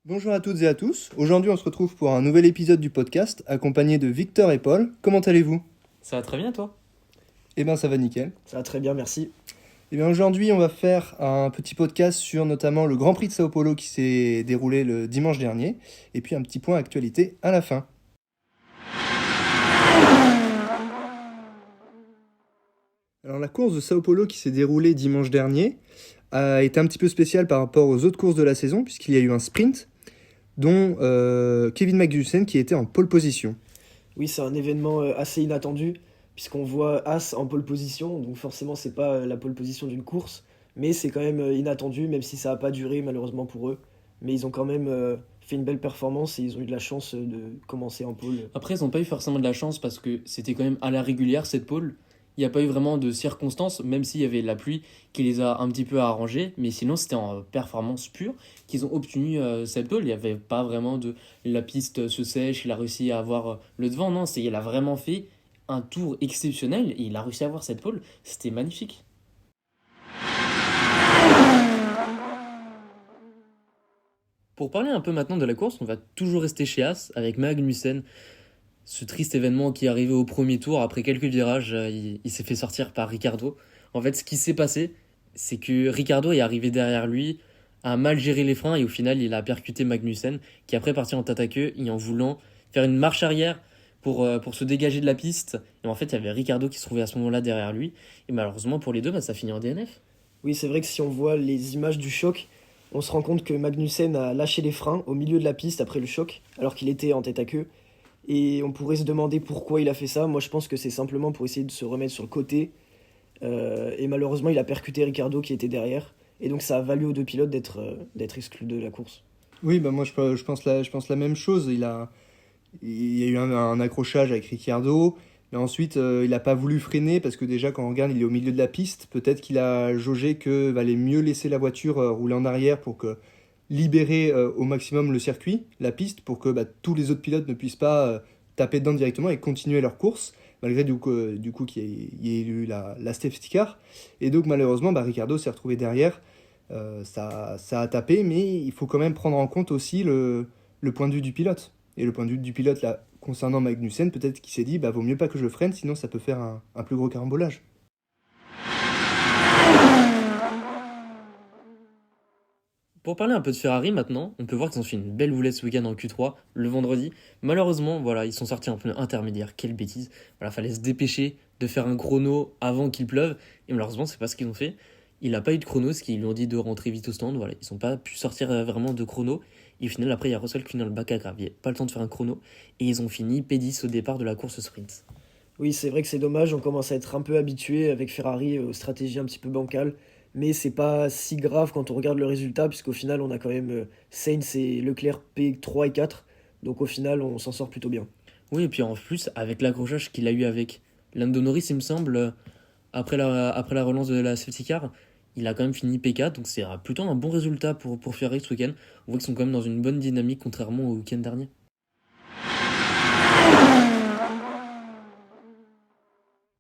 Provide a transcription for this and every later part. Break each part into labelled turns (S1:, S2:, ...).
S1: Bonjour à toutes et à tous. Aujourd'hui, on se retrouve pour un nouvel épisode du podcast, accompagné de Victor et Paul. Comment allez-vous?
S2: Ça va très bien, toi?
S1: Eh bien, ça va nickel.
S3: Ça va très bien, merci.
S1: Eh bien, aujourd'hui, on va faire un petit podcast sur notamment le Grand Prix de Sao Paulo qui s'est déroulé le dimanche dernier, et puis un petit point actualité à la fin. Alors, la course de Sao Paulo qui s'est déroulée dimanche dernier a été un petit peu spéciale par rapport aux autres courses de la saison, puisqu'il y a eu un sprint, dont Kevin Magnussen qui était en pole position.
S3: Oui, c'est un événement assez inattendu, puisqu'on voit As en pole position, donc forcément c'est pas la pole position d'une course, mais c'est quand même inattendu, même si ça n'a pas duré malheureusement pour eux. Mais ils ont quand même fait une belle performance et ils ont eu de la chance de commencer en pole.
S2: Après, ils n'ont pas eu forcément de la chance parce que c'était quand même à la régulière cette pole. Il n'y a pas eu vraiment de circonstances, même s'il y avait la pluie qui les a un petit peu arrangés. Mais sinon, c'était en performance pure qu'ils ont obtenu cette pole. Il n'y avait pas vraiment de la piste se sèche, il a réussi à avoir le devant. Non, il a vraiment fait un tour exceptionnel et il a réussi à avoir cette pole. C'était magnifique. Pour parler un peu maintenant de la course, on va toujours rester chez As avec Magnussen. Ce triste événement qui est arrivé au premier tour, après quelques virages, il s'est fait sortir par Ricardo. En fait, ce qui s'est passé, c'est que Ricardo est arrivé derrière lui, a mal géré les freins et au final, il a percuté Magnussen, qui après parti en tête à queue et en voulant faire une marche arrière pour se dégager de la piste. Et en fait, il y avait Ricardo qui se trouvait à ce moment-là derrière lui. Et malheureusement pour les deux, ça finit en DNF.
S3: Oui, c'est vrai que si on voit les images du choc, on se rend compte que Magnussen a lâché les freins au milieu de la piste après le choc, alors qu'il était en tête à queue. Et on pourrait se demander pourquoi il a fait ça. Moi, je pense que c'est simplement pour essayer de se remettre sur le côté. Et malheureusement, il a percuté Ricardo qui était derrière. Et donc, ça a valu aux deux pilotes d'être exclus de la course.
S1: Oui, bah moi je pense la même chose. Il y a eu un accrochage avec Ricciardo, mais ensuite il n'a pas voulu freiner parce que déjà quand on regarde, il est au milieu de la piste. Peut-être qu'il a jaugé que valait mieux laisser la voiture rouler en arrière pour que libérer au maximum le circuit, la piste, pour que tous les autres pilotes ne puissent pas taper dedans directement et continuer leur course, malgré du coup qu'il y ait eu la safety car. Et donc malheureusement, Ricciardo s'est retrouvé derrière. Ça a tapé, mais il faut quand même prendre en compte aussi le point de vue du pilote. Et le point de vue du pilote, là, concernant Magnussen, peut-être qu'il s'est dit, vaut mieux pas que je freine, sinon ça peut faire un plus gros carambolage.
S2: Pour parler un peu de Ferrari maintenant, on peut voir qu'ils ont fait une belle houlette ce week-end en Q3, le vendredi. Malheureusement, voilà, ils sont sortis en pneu intermédiaire, quelle bêtise. Voilà, fallait se dépêcher de faire un chrono avant qu'il pleuve, et malheureusement, c'est pas ce qu'ils ont fait. Il n'a pas eu de chrono, ce qu'ils lui ont dit de rentrer vite au stand, voilà, ils n'ont pas pu sortir vraiment de chrono. Et au final, après, il y a Russell qui est dans le bac à gravier, pas le temps de faire un chrono, et ils ont fini P10 au départ de la course sprint.
S3: Oui, c'est vrai que c'est dommage, on commence à être un peu habitué avec Ferrari aux stratégies un petit peu bancales, mais c'est pas si grave quand on regarde le résultat, puisqu'au final on a quand même Sainz et Leclerc P3 et 4, donc au final on s'en sort plutôt bien.
S2: Oui, et puis en plus, avec l'accrochage qu'il a eu avec Lando Norris, il me semble, après la relance de la safety car, il a quand même fini P4, donc c'est plutôt un bon résultat pour Ferrari ce week-end. On voit qu'ils sont quand même dans une bonne dynamique, contrairement au week-end dernier.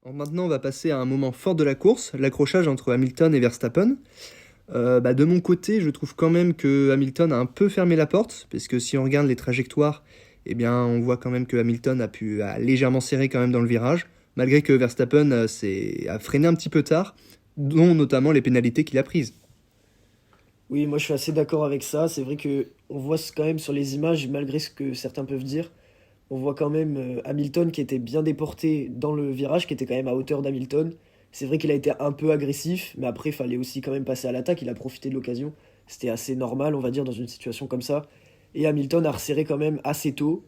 S1: Alors maintenant, on va passer à un moment fort de la course, l'accrochage entre Hamilton et Verstappen. De mon côté, je trouve quand même que Hamilton a un peu fermé la porte, parce que si on regarde les trajectoires, eh bien, on voit quand même que Hamilton a légèrement serré quand même dans le virage, malgré que Verstappen a freiné un petit peu tard, dont notamment les pénalités qu'il a prises.
S3: Oui, moi je suis assez d'accord avec ça, c'est vrai que on voit quand même sur les images, malgré ce que certains peuvent dire, on voit quand même Hamilton qui était bien déporté dans le virage, qui était quand même à hauteur d'Hamilton. C'est vrai qu'il a été un peu agressif, mais après, il fallait aussi quand même passer à l'attaque. Il a profité de l'occasion. C'était assez normal, on va dire, dans une situation comme ça. Et Hamilton a resserré quand même assez tôt.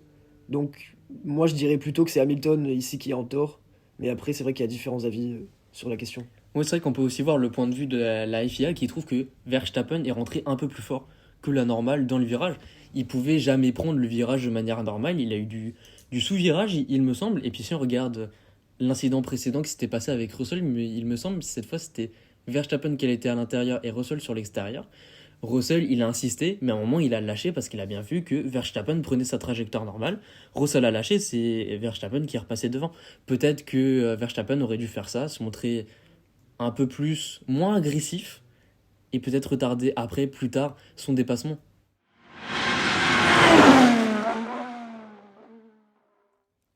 S3: Donc, moi, je dirais plutôt que c'est Hamilton ici qui est en tort. Mais après, c'est vrai qu'il y a différents avis sur la question.
S2: Oui, c'est vrai qu'on peut aussi voir le point de vue de la FIA qui trouve que Verstappen est rentré un peu plus fort que la normale dans le virage. Il pouvait jamais prendre le virage de manière normale, il a eu du sous-virage, il me semble. Et puis si on regarde l'incident précédent qui s'était passé avec Russell, il me semble cette fois c'était Verstappen qui était à l'intérieur et Russell sur l'extérieur. Russell, il a insisté, mais à un moment, il a lâché parce qu'il a bien vu que Verstappen prenait sa trajectoire normale. Russell a lâché, c'est Verstappen qui est repassé devant. Peut-être que Verstappen aurait dû faire ça, se montrer un peu plus, moins agressif, et peut-être retarder après, plus tard, son dépassement.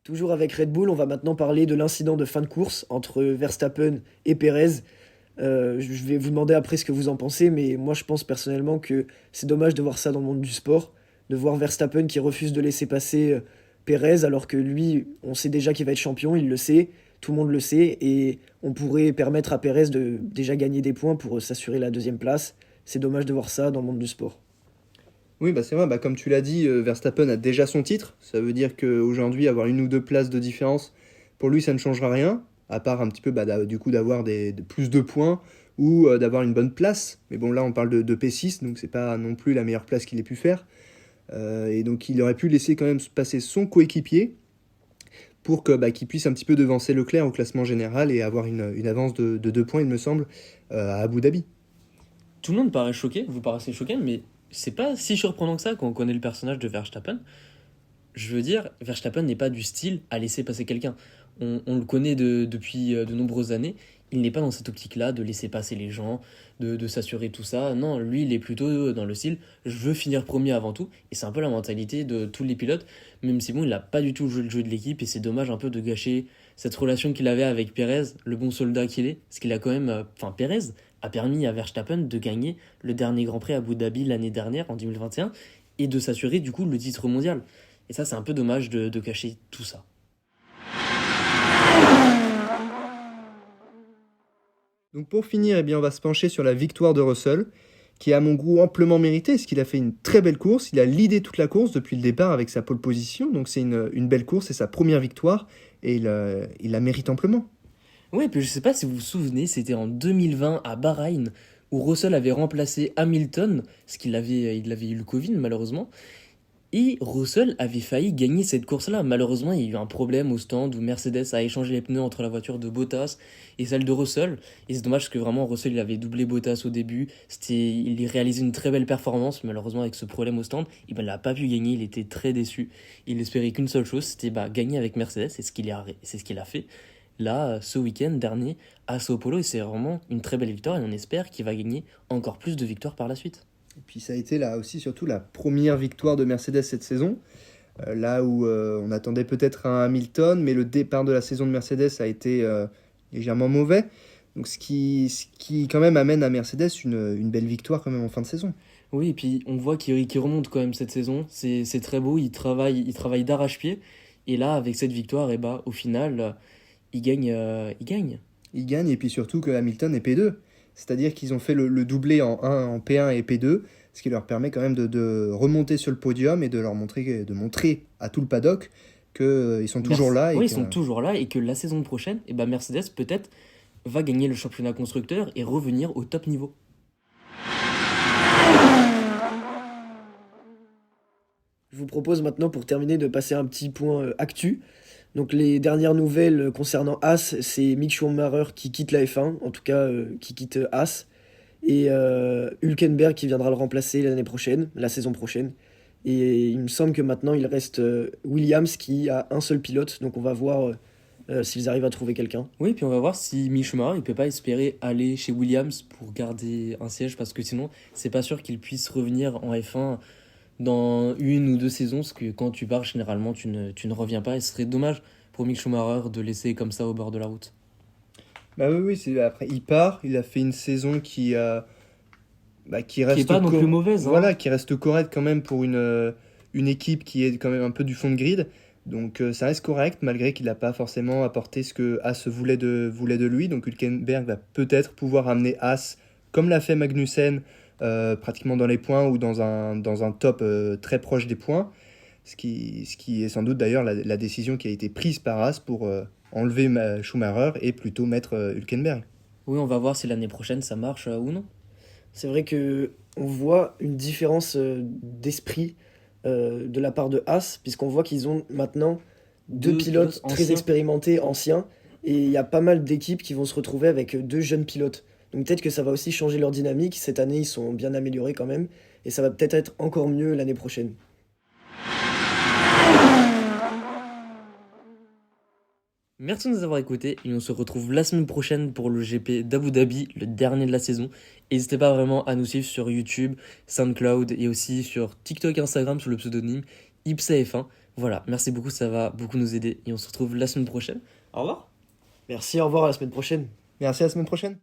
S3: Toujours avec Red Bull, on va maintenant parler de l'incident de fin de course entre Verstappen et Perez. Je vais vous demander après ce que vous en pensez, mais moi je pense personnellement que c'est dommage de voir ça dans le monde du sport, de voir Verstappen qui refuse de laisser passer Perez, alors que lui, on sait déjà qu'il va être champion, il le sait, tout le monde le sait, et on pourrait permettre à Perez de déjà gagner des points pour s'assurer la deuxième place. C'est dommage de voir ça dans le monde du sport.
S1: Oui, bah c'est vrai, bah comme tu l'as dit, Verstappen a déjà son titre. Ça veut dire qu'aujourd'hui, avoir une ou deux places de différence, pour lui, ça ne changera rien, à part un petit peu du coup d'avoir plus de points ou d'avoir une bonne place. Mais bon, là, on parle de P6, donc c'est pas non plus la meilleure place qu'il ait pu faire. Et donc, il aurait pu laisser quand même passer son coéquipier pour qu'il puisse un petit peu devancer Leclerc au classement général et avoir une avance de 2 points, il me semble, à Abu Dhabi.
S2: Tout le monde paraît choqué, vous paraissez choqué, mais c'est pas si surprenant que ça quand on connaît le personnage de Verstappen. Je veux dire, Verstappen n'est pas du style à laisser passer quelqu'un. On le connaît depuis de nombreuses années. Il n'est pas dans cette optique-là de laisser passer les gens, de s'assurer tout ça. Non, lui, il est plutôt dans le style je veux finir premier avant tout. Et c'est un peu la mentalité de tous les pilotes. Même si bon, il n'a pas du tout joué le jeu de l'équipe. Et c'est dommage un peu de gâcher cette relation qu'il avait avec Pérez, le bon soldat qu'il est. Parce qu'il a quand même. Enfin, Pérez a permis à Verstappen de gagner le dernier Grand Prix à Abu Dhabi l'année dernière, en 2021, et de s'assurer du coup le titre mondial. Et ça, c'est un peu dommage de cacher tout ça.
S1: Donc pour finir, eh bien, on va se pencher sur la victoire de Russell, qui est à mon goût amplement méritée, parce qu'il a fait une très belle course. Il a leadé toute la course depuis le départ avec sa pole position, donc c'est une belle course, c'est sa première victoire, et il la mérite amplement.
S2: Ouais, puis je sais pas si vous vous souvenez, c'était en 2020 à Bahreïn, où Russell avait remplacé Hamilton, parce il avait eu le Covid malheureusement. Et Russell avait failli gagner cette course-là. Malheureusement, il y a eu un problème au stand où Mercedes a échangé les pneus entre la voiture de Bottas et celle de Russell. Et c'est dommage parce que vraiment Russell il avait doublé Bottas au début. Il réalisait une très belle performance. Malheureusement, avec ce problème au stand, il n'a pas pu gagner. Il était très déçu. Il espérait qu'une seule chose, c'était gagner avec Mercedes. C'est ce qu'il a fait là, ce week-end dernier à Sao Paulo. Et c'est vraiment une très belle victoire. Et on espère qu'il va gagner encore plus de victoires par la suite.
S1: Et puis ça a été là aussi surtout la première victoire de Mercedes cette saison, là où on attendait peut-être un Hamilton, mais le départ de la saison de Mercedes a été légèrement mauvais. Donc ce qui quand même amène à Mercedes une belle victoire quand même en fin de saison.
S2: Oui, et puis on voit qu'il remonte quand même cette saison. C'est très beau, il travaille d'arrache-pied. Et là, avec cette victoire, au final, il gagne. Il gagne.
S1: Ils gagnent et puis surtout que Hamilton est P2. C'est-à-dire qu'ils ont fait le doublé en P1 et P2, ce qui leur permet quand même de remonter sur le podium et de montrer à tout le paddock qu'ils sont toujours là.
S2: Oui, ils sont toujours là et que la saison prochaine, Mercedes peut-être va gagner le championnat constructeur et revenir au top niveau.
S3: Je vous propose maintenant pour terminer de passer un petit point actu. Donc les dernières nouvelles concernant Haas, c'est Mick Schumacher qui quitte la F1, en tout cas qui quitte Haas, et Hülkenberg qui viendra le remplacer l'année prochaine, la saison prochaine. Et il me semble que maintenant il reste Williams qui a un seul pilote, donc on va voir s'ils arrivent à trouver quelqu'un.
S2: Oui, puis on va voir si Mick Schumacher il peut pas espérer aller chez Williams pour garder un siège parce que sinon c'est pas sûr qu'il puisse revenir en F1 dans une ou deux saisons, parce que quand tu pars, généralement, tu ne reviens pas. Et ce serait dommage pour Mick Schumacher de laisser comme ça au bord de la route.
S1: Bah oui, après il part, il a fait une saison qui reste
S2: Qui est pas non plus mauvaise.
S1: Voilà, qui reste correcte quand même pour une équipe qui est quand même un peu du fond de grid. Donc ça reste correct, malgré qu'il n'a pas forcément apporté ce que Haas voulait de lui. Donc Hülkenberg va peut-être pouvoir amener Haas, comme l'a fait Magnussen, pratiquement dans les points ou dans un top très proche des points. Ce qui est sans doute d'ailleurs la décision qui a été prise par Haas pour enlever Schumacher et plutôt mettre Hülkenberg.
S2: Oui, on va voir si l'année prochaine ça marche ou non.
S3: C'est vrai que on voit une différence d'esprit de la part de Haas, puisqu'on voit qu'ils ont maintenant deux pilotes très
S2: anciens.
S3: expérimentés, anciens, et il y a pas mal d'équipes qui vont se retrouver avec deux jeunes pilotes. Donc peut-être que ça va aussi changer leur dynamique. Cette année, ils sont bien améliorés quand même, et ça va peut-être être encore mieux l'année prochaine.
S2: Merci de nous avoir écoutés et on se retrouve la semaine prochaine pour le GP d'Abu Dhabi, le dernier de la saison. N'hésitez pas vraiment à nous suivre sur YouTube, SoundCloud et aussi sur TikTok et Instagram sous le pseudonyme IPSA F1. Voilà, merci beaucoup, ça va beaucoup nous aider et on se retrouve la semaine prochaine. Au revoir.
S3: Merci, au revoir, à la semaine prochaine.
S1: Merci, à la semaine prochaine.